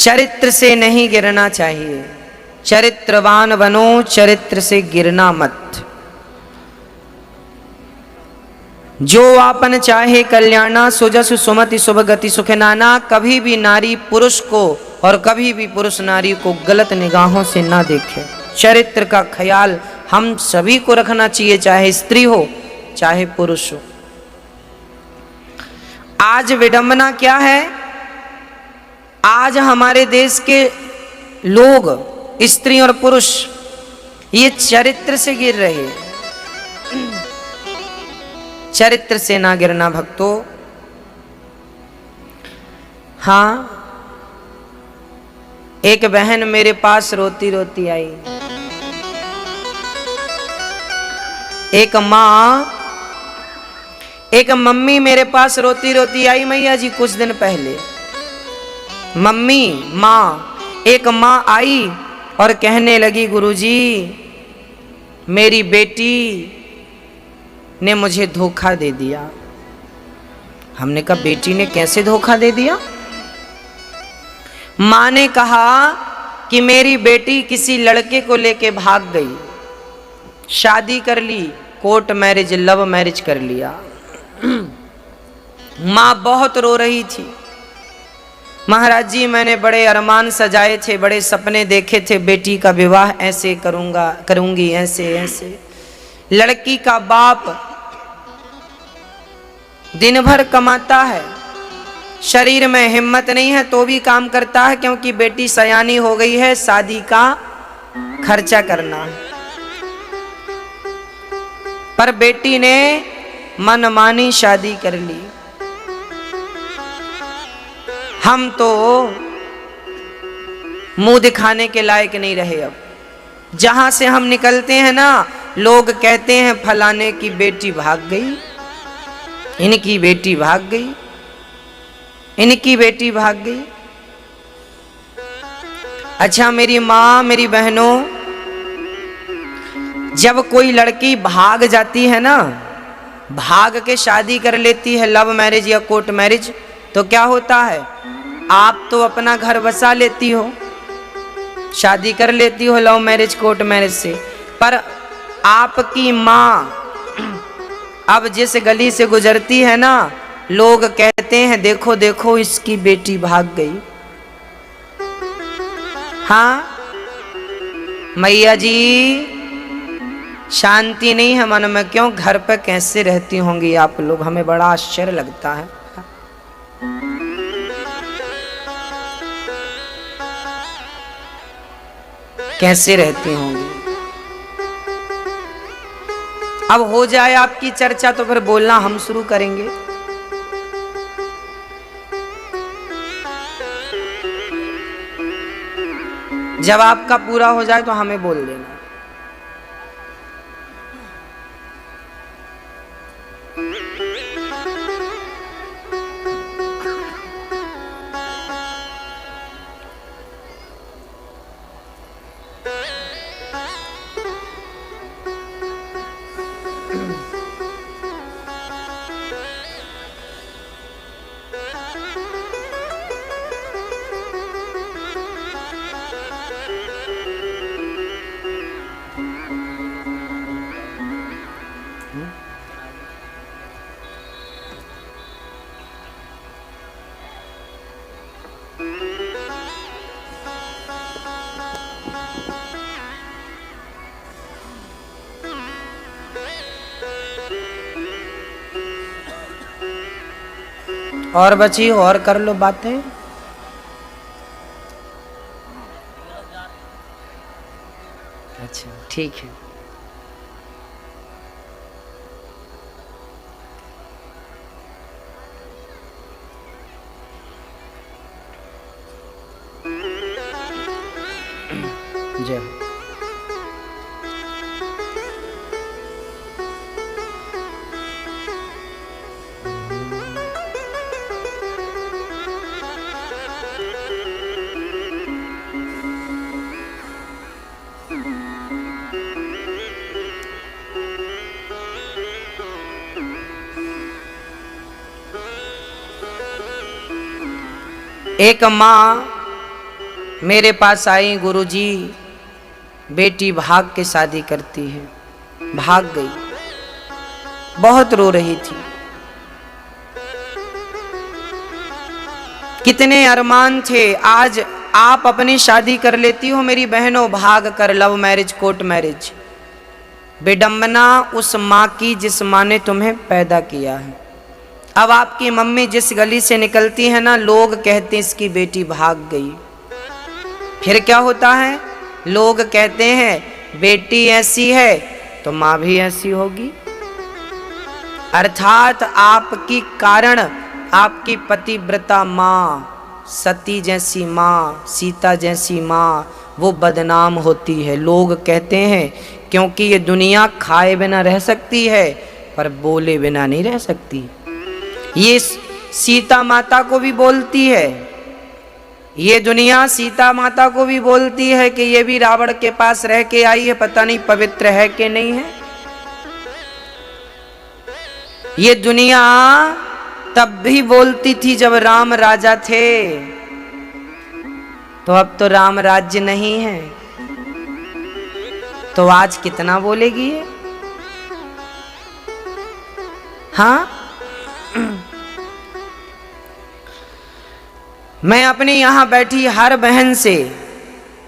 चरित्र से नहीं गिरना चाहिए, चरित्रवान बनो, चरित्र से गिरना मत। जो आपन चाहे कल्याणा, सुजसु सुमति शुभ गति सुख नाना। कभी भी नारी पुरुष को और कभी भी पुरुष नारी को गलत निगाहों से ना देखे। चरित्र का ख्याल हम सभी को रखना चाहिए, चाहे स्त्री हो चाहे पुरुष हो। आज विडंबना क्या है, आज हमारे देश के लोग, स्त्री और पुरुष, ये चरित्र से गिर रहे हैं। चरित्र से ना गिरना भक्तों। हाँ, एक बहन मेरे पास रोती रोती आई। एक माँ, एक मम्मी मेरे पास रोती रोती आई मैया जी कुछ दिन पहले। मम्मी, माँ, एक माँ आई और कहने लगी, गुरुजी मेरी बेटी ने मुझे धोखा दे दिया। हमने कहा बेटी ने कैसे धोखा दे दिया? माँ ने कहा कि मेरी बेटी किसी लड़के को लेके भाग गई, शादी कर ली, कोर्ट मैरिज, लव मैरिज कर लिया। माँ बहुत रो रही थी। महाराज जी मैंने बड़े अरमान सजाए थे, बड़े सपने देखे थे, बेटी का विवाह ऐसे करूंगा, करूंगी, ऐसे ऐसे। लड़की का बाप दिन भर कमाता है, शरीर में हिम्मत नहीं है तो भी काम करता है, क्योंकि बेटी सयानी हो गई है, शादी का खर्चा करना है। पर बेटी ने मनमानी शादी कर ली। हम तो मुंह दिखाने के लायक नहीं रहे। अब जहां से हम निकलते हैं ना, लोग कहते हैं फलाने की बेटी भाग गई, इनकी बेटी भाग गई, इनकी बेटी भाग गई। अच्छा मेरी माँ, मेरी बहनों, जब कोई लड़की भाग जाती है ना, भाग के शादी कर लेती है, लव मैरिज या कोर्ट मैरिज, तो क्या होता है, आप तो अपना घर बसा लेती हो, शादी कर लेती हो लव मैरिज कोर्ट मैरिज से, पर आपकी माँ अब जिस गली से गुजरती है ना, लोग कहते हैं देखो देखो इसकी बेटी भाग गई। हाँ मैया जी, शांति नहीं है मन में, क्यों? घर पे कैसे रहती होंगी आप लोग, हमें बड़ा आश्चर्य लगता है। कैसे रहती होंगी? अब हो जाए आपकी चर्चा तो फिर बोलना हम शुरू करेंगे। जब आपका पूरा हो जाए तो हमें बोल देना। और बची और कर लो बातें। अच्छा ठीक है। जय। एक माँ मेरे पास आई, गुरुजी बेटी भाग के शादी करती है। भाग गई, बहुत रो रही थी। कितने अरमान थे, आज आप अपनी शादी कर लेती हो मेरी बहनों, भाग कर, लव मैरिज, कोर्ट मैरिज। विडंबना उस माँ की जिस माँ ने तुम्हें पैदा किया है। अब आपकी मम्मी जिस गली से निकलती है ना, लोग कहते हैं इसकी बेटी भाग गई। फिर क्या होता है, लोग कहते हैं बेटी ऐसी है तो माँ भी ऐसी होगी। अर्थात आपकी कारण आपकी पतिव्रता माँ, सती जैसी माँ, सीता जैसी माँ, वो बदनाम होती है। लोग कहते हैं क्योंकि ये दुनिया खाए बिना रह सकती है पर बोले बिना नहीं रह सकती। ये सीता माता को भी बोलती है, ये दुनिया सीता माता को भी बोलती है कि ये भी रावण के पास रह के आई है, पता नहीं पवित्र है कि नहीं है। ये दुनिया तब भी बोलती थी जब राम राजा थे, तो अब तो राम राज्य नहीं है, तो आज कितना बोलेगी ये? हाँ, मैं अपनी यहां बैठी हर बहन से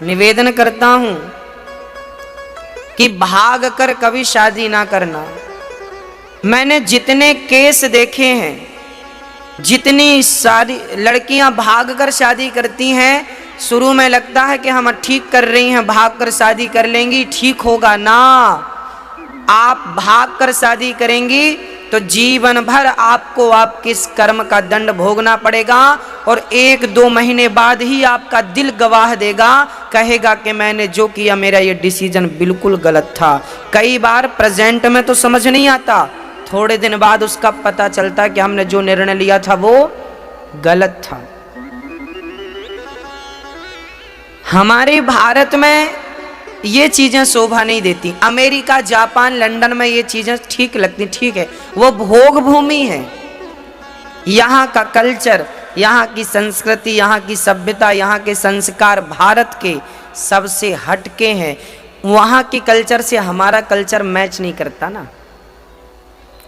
निवेदन करता हूं कि भाग कर कभी शादी ना करना। मैंने जितने केस देखे हैं, जितनी सारी लड़कियां भाग कर शादी करती हैं, शुरू में लगता है कि हम ठीक कर रही हैं, भाग कर शादी कर लेंगी ठीक होगा ना। आप भाग कर शादी करेंगी तो जीवन भर आपको आपके इस कर्म का दंड भोगना पड़ेगा, और 1-2 महीने बाद ही आपका दिल गवाह देगा, कहेगा कि मैंने जो किया मेरा ये डिसीजन बिल्कुल गलत था। कई बार प्रेजेंट में तो समझ नहीं आता, थोड़े दिन बाद उसका पता चलता कि हमने जो निर्णय लिया था वो गलत था। हमारे भारत में ये चीजें शोभा नहीं देती। अमेरिका, जापान, लंदन में ये चीजें ठीक लगती, ठीक है, वो भोग भूमि है। यहाँ का कल्चर, यहाँ की संस्कृति, यहाँ की सभ्यता, यहाँ के संस्कार भारत के सबसे हटके हैं। वहाँ के कल्चर से हमारा कल्चर मैच नहीं करता ना।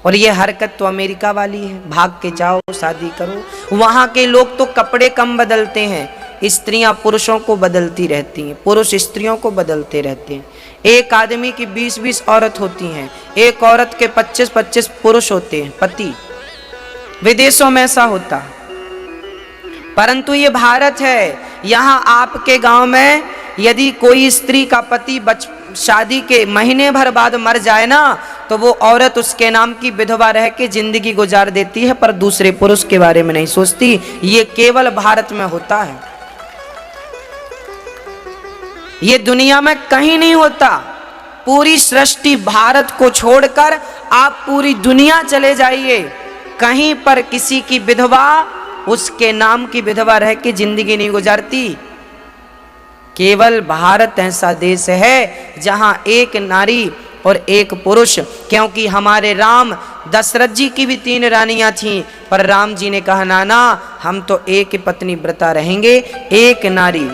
और ये हरकत तो अमेरिका वाली है, भाग के जाओ शादी करो। वहाँ के लोग तो कपड़े कम बदलते हैं, स्त्रियां पुरुषों को बदलती रहती हैं, पुरुष स्त्रियों को बदलते रहते हैं। एक आदमी की 20-20 औरत होती हैं, एक औरत के 25-25 पुरुष होते हैं पति। विदेशों में ऐसा होता, परंतु ये भारत है। यहाँ आपके गांव में यदि कोई स्त्री का पति शादी के महीने भर बाद मर जाए ना, तो वो औरत उसके नाम की विधवा रह के जिंदगी गुजार देती है, पर दूसरे पुरुष के बारे में नहीं सोचती। ये केवल भारत में होता है, ये दुनिया में कहीं नहीं होता। पूरी सृष्टि भारत को छोड़कर आप पूरी दुनिया चले जाइए, कहीं पर किसी की विधवा उसके नाम की विधवा रह के जिंदगी नहीं गुजारती। केवल भारत ऐसा देश है जहां एक नारी और एक पुरुष, क्योंकि हमारे राम, दशरथ जी की भी 3 रानियां थीं, पर राम जी ने कहा नाना हम तो एक पत्नी व्रता रहेंगे, एक नारी।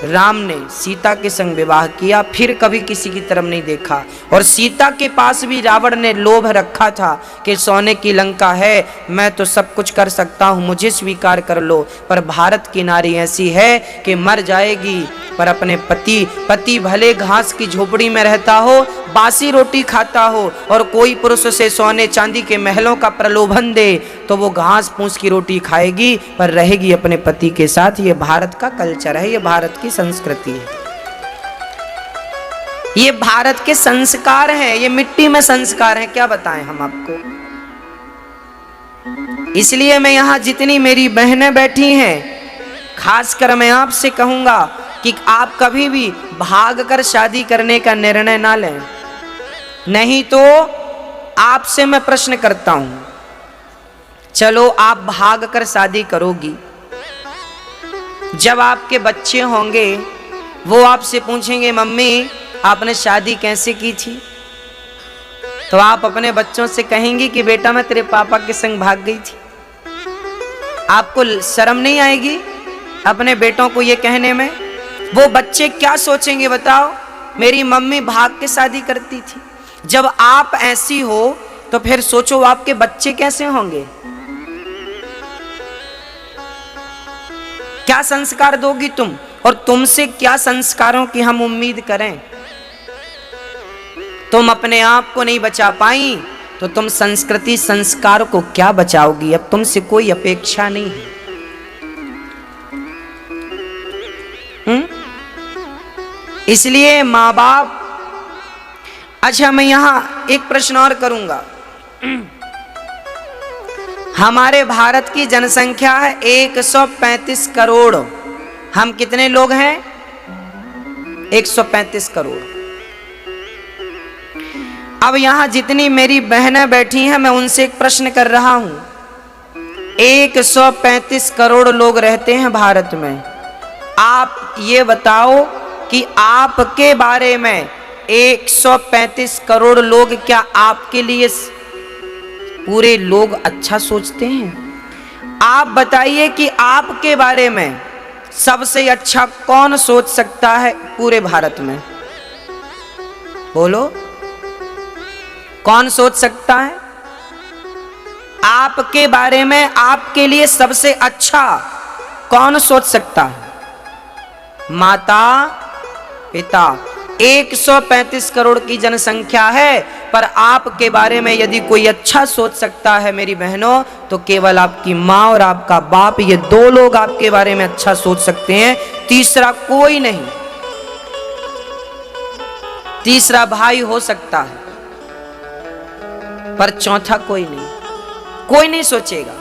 राम ने सीता के संग विवाह किया, फिर कभी किसी की तरफ नहीं देखा। और सीता के पास भी रावण ने लोभ रखा था कि सोने की लंका है, मैं तो सब कुछ कर सकता हूँ, मुझे स्वीकार कर लो। पर भारत की नारी ऐसी है कि मर जाएगी पर अपने पति भले घास की झोपड़ी में रहता हो, बासी रोटी खाता हो, और कोई पुरुष से सोने चांदी के महलों का प्रलोभन दे तो वो घास फूस की रोटी खाएगी, पर रहेगी अपने पति के साथ। ये भारत का कल्चर है, ये भारत की संस्कृति है, ये भारत के संस्कार हैं, ये मिट्टी में संस्कार हैं, क्या बताएं हम आपको। इसलिए मैं यहां जितनी मेरी बहनें बैठी हैं, खासकर मैं आपसे कहूंगा कि आप कभी भी भागकर शादी करने का निर्णय ना लें। नहीं तो आपसे मैं प्रश्न करता हूं, चलो आप भागकर शादी करोगी, जब आपके बच्चे होंगे वो आपसे पूछेंगे मम्मी आपने शादी कैसे की थी, तो आप अपने बच्चों से कहेंगी कि बेटा मैं तेरे पापा के संग भाग गई थी। आपको शर्म नहीं आएगी अपने बेटों को ये कहने में? वो बच्चे क्या सोचेंगे बताओ? मेरी मम्मी भाग के शादी करती थी। जब आप ऐसी हो तो फिर सोचो आपके बच्चे कैसे होंगे? क्या संस्कार दोगी तुम, और तुमसे क्या संस्कारों की हम उम्मीद करें? तुम अपने आप को नहीं बचा पाई तो तुम संस्कृति संस्कार को क्या बचाओगी? अब तुमसे कोई अपेक्षा नहीं है। इसलिए माँ बाप। अच्छा, मैं यहां एक प्रश्न और करूंगा। हमारे भारत की जनसंख्या है 135 करोड़। हम कितने लोग हैं? 135 करोड़। अब यहां जितनी मेरी बहनें बैठी हैं, मैं उनसे एक प्रश्न कर रहा हूं। 135 करोड़ लोग रहते हैं भारत में। आप ये बताओ कि आपके बारे में 135 करोड़ लोग क्या आपके लिए पूरे लोग अच्छा सोचते हैं? आप बताइए कि आपके बारे में सबसे अच्छा कौन सोच सकता है पूरे भारत में? बोलो, कौन सोच सकता है आपके बारे में? आपके लिए सबसे अच्छा कौन सोच सकता है? माता पिता। 135 करोड़ की जनसंख्या है, पर आपके बारे में यदि कोई अच्छा सोच सकता है मेरी बहनों, तो केवल आपकी माँ और आपका बाप, ये दो लोग आपके बारे में अच्छा सोच सकते हैं। तीसरा कोई नहीं। तीसरा भाई हो सकता है, पर चौथा कोई नहीं, कोई नहीं सोचेगा।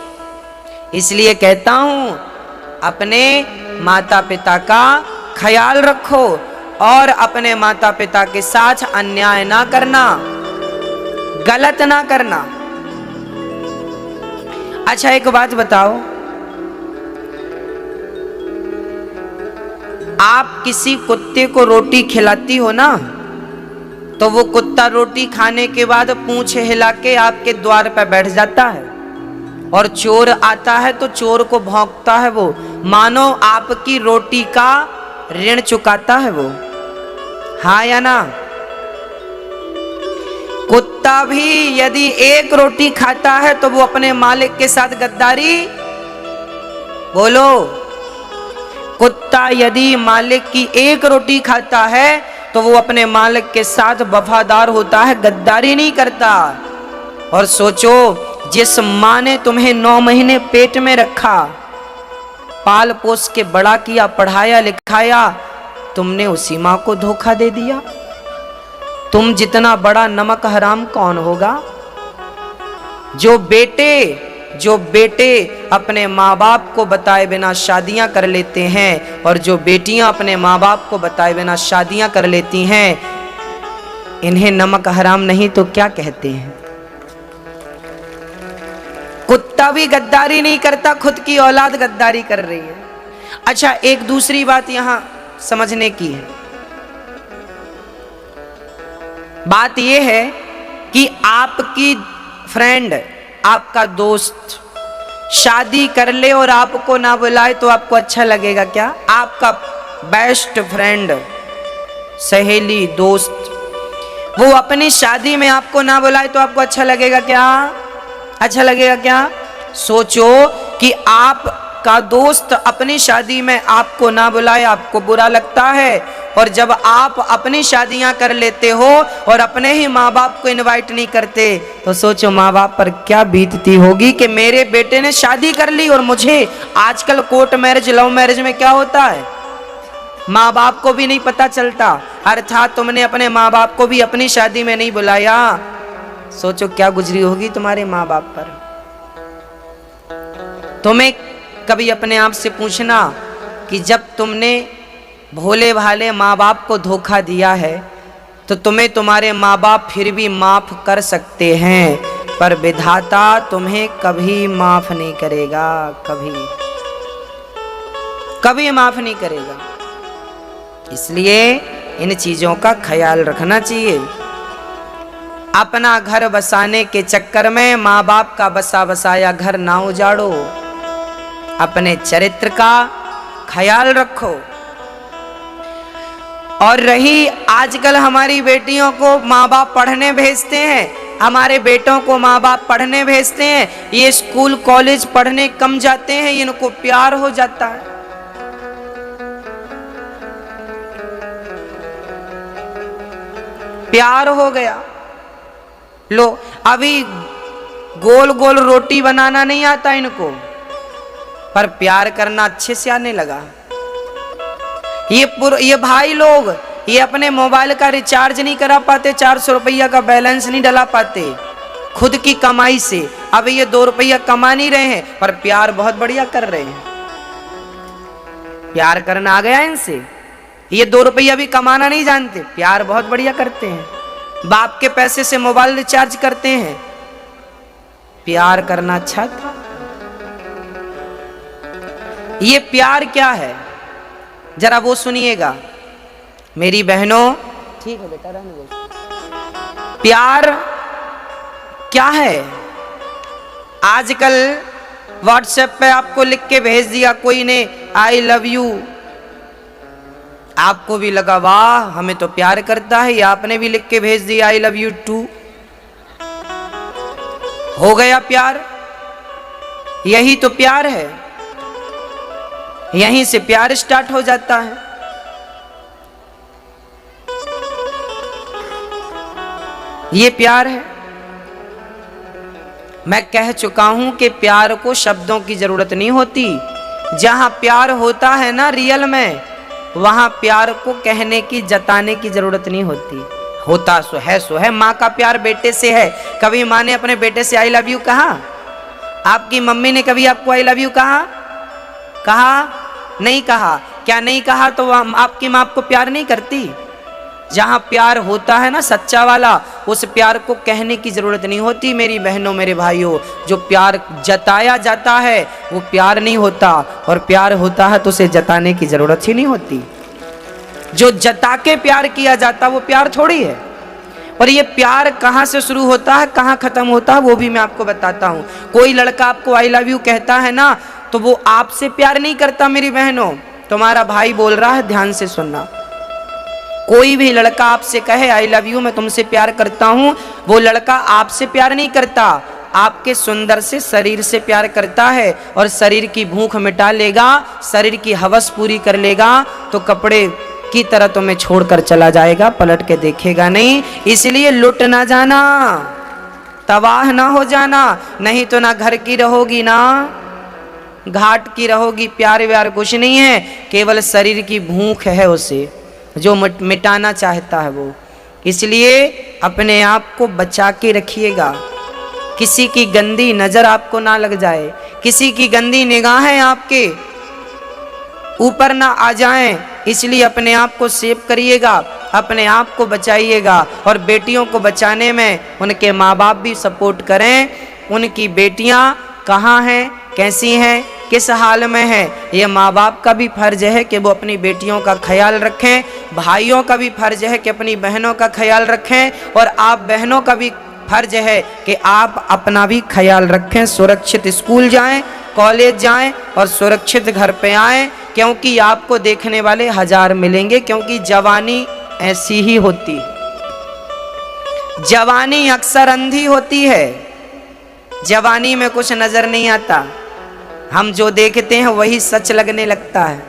इसलिए कहता हूं, अपने माता पिता का ख्याल रखो और अपने माता पिता के साथ अन्याय ना करना, गलत ना करना। अच्छा, एक बात बताओ, आप किसी कुत्ते को रोटी खिलाती हो ना, तो वो कुत्ता रोटी खाने के बाद पूंछ हिला के आपके द्वार पर बैठ जाता है, और चोर आता है तो चोर को भौंकता है वो, मानो आपकी रोटी का ऋण चुकाता है वो। हाँ या ना? कुत्ता भी यदि एक रोटी खाता है तो वो अपने मालिक के साथ गद्दारी। बोलो, कुत्ता यदि मालिक की एक रोटी खाता है तो वो अपने मालिक के साथ वफादार होता है, गद्दारी नहीं करता। और सोचो, जिस माँ ने तुम्हें 9 महीने पेट में रखा, पाल पोस के बड़ा किया, पढ़ाया लिखाया, तुमने उसी माँ को धोखा दे दिया। तुम जितना बड़ा नमक हराम कौन होगा? जो बेटे अपने माँ बाप को बताए बिना शादियां कर लेते हैं, और जो बेटियां अपने माँ बाप को बताए बिना शादियां कर लेती हैं, इन्हें नमक हराम नहीं तो क्या कहते हैं? कुत्ता भी गद्दारी नहीं करता, खुद की औलाद गद्दारी कर रही है। अच्छा, एक दूसरी बात यहां समझने की है। बात यह है कि आपकी फ्रेंड, आपका दोस्त शादी कर ले और आपको ना बुलाए तो आपको अच्छा लगेगा क्या? आपका बेस्ट फ्रेंड, सहेली, दोस्त, वो अपनी शादी में आपको ना बुलाए तो आपको अच्छा लगेगा क्या? अच्छा लगेगा क्या? सोचो कि आपका दोस्त अपनी शादी में आपको ना बुलाए, आपको बुरा लगता है, और जब आप अपनी शादियां कर लेते हो और अपने ही माँ बाप को इनवाइट नहीं करते, तो सोचो माँ बाप पर क्या बीतती होगी कि मेरे बेटे ने शादी कर ली और मुझे। आजकल कोर्ट मैरिज, लव मैरिज में क्या होता है, माँ बाप को भी नहीं पता चलता, अर्थात तुमने अपने माँ बाप को भी अपनी शादी में नहीं बुलाया। सोचो क्या गुजरी होगी तुम्हारे माँ बाप पर। तुम्हें कभी अपने आप से पूछना कि जब तुमने भोले भाले माँ बाप को धोखा दिया है, तो तुम्हें तुम्हारे माँ बाप फिर भी माफ कर सकते हैं, पर विधाता तुम्हें कभी माफ नहीं करेगा, कभी माफ नहीं करेगा। इसलिए इन चीजों का ख्याल रखना चाहिए। अपना घर बसाने के चक्कर में माँ बाप का बसा बसाया घर ना उजाड़ो, अपने चरित्र का ख्याल रखो। और रही आजकल हमारी बेटियों को माँ बाप पढ़ने भेजते हैं, हमारे बेटों को माँ बाप पढ़ने भेजते हैं, ये स्कूल कॉलेज पढ़ने कम जाते हैं, इनको प्यार हो जाता है। प्यार हो गया। लो अभी गोल गोल रोटी बनाना नहीं आता इनको, पर प्यार करना अच्छे से आने लगा। ये भाई लोग ये अपने मोबाइल का रिचार्ज नहीं करा पाते, 400 रुपया का बैलेंस नहीं डला पाते खुद की कमाई से। अब ये 2 रुपया कमा नहीं रहे हैं, पर प्यार बहुत बढ़िया कर रहे हैं। प्यार करना आ गया इनसे। ये 2 रुपया भी कमाना नहीं जानते, प्यार बहुत बढ़िया करते हैं। बाप के पैसे से मोबाइल रिचार्ज करते हैं। प्यार करना अच्छा था। ये प्यार क्या है जरा वो सुनिएगा मेरी बहनों। ठीक है बेटा, रहने दो। प्यार क्या है? आजकल व्हाट्सएप पे आपको लिख के भेज दिया कोई ने आई लव यू, आपको भी लगा वाह हमें तो प्यार करता है, या आपने भी लिख के भेज दिया आई लव यू टू, हो गया प्यार। यही तो प्यार है, यहीं से प्यार स्टार्ट हो जाता है। ये प्यार है। मैं कह चुका हूं कि प्यार को शब्दों की जरूरत नहीं होती। जहां प्यार होता है ना रियल में, वहां प्यार को कहने की जताने की जरूरत नहीं होती। होता सो है माँ का प्यार बेटे से है। कभी माँ ने अपने बेटे से आई लव यू कहा? आपकी मम्मी ने कभी आपको आई लव यू कहा? नहीं कहा। क्या नहीं कहा तो आपकी माँ आपको प्यार नहीं करती? जहां प्यार होता है ना सच्चा वाला, उस प्यार को कहने की जरूरत नहीं होती मेरी बहनों मेरे भाइयों। जो प्यार जताया जाता है वो प्यार नहीं होता, और प्यार होता है तो उसे जताने की जरूरत ही नहीं होती। जो जता के प्यार किया जाता वो प्यार थोड़ी है। और ये प्यार कहाँ से शुरू होता है कहाँ खत्म होता है वो भी मैं आपको बताता हूँ। कोई लड़का आपको आई लव यू कहता है ना, तो वो आपसे प्यार नहीं करता मेरी बहनों। तुम्हारा भाई बोल रहा है, ध्यान से सुनना। कोई भी लड़का आपसे कहे आई लव यू, मैं तुमसे प्यार करता हूं, वो लड़का आपसे प्यार नहीं करता, आपके सुंदर से शरीर से प्यार करता है। और शरीर की भूख मिटा लेगा, शरीर की हवस पूरी कर लेगा, तो कपड़े की तरह तुम्हें छोड़कर चला जाएगा, पलट के देखेगा नहीं। इसलिए लुट ना जाना, तबाह ना हो जाना, नहीं तो ना घर की रहोगी ना घाट की रहोगी। प्यार व्यार कुछ नहीं है, केवल शरीर की भूख है उसे जो मिटाना चाहता है वो। इसलिए अपने आप को बचा के रखिएगा, किसी की गंदी नजर आपको ना लग जाए, किसी की गंदी निगाहें आपके ऊपर ना आ जाएं। इसलिए अपने आप को सेव करिएगा, अपने आप को बचाइएगा। और बेटियों को बचाने में उनके माँ बाप भी सपोर्ट करें। उनकी बेटियां कहाँ हैं, कैसी हैं, किस हाल में है, ये माँ बाप का भी फर्ज है कि वो अपनी बेटियों का ख्याल रखें। भाइयों का भी फर्ज है कि अपनी बहनों का ख्याल रखें। और आप बहनों का भी फर्ज है कि आप अपना भी ख्याल रखें। सुरक्षित स्कूल जाएं, कॉलेज जाएं और सुरक्षित घर पे आएं, क्योंकि आपको देखने वाले 1000 मिलेंगे। क्योंकि जवानी ऐसी ही होती, जवानी अक्सर अंधी होती है। जवानी में कुछ नजर नहीं आता, हम जो देखते हैं वही सच लगने लगता है।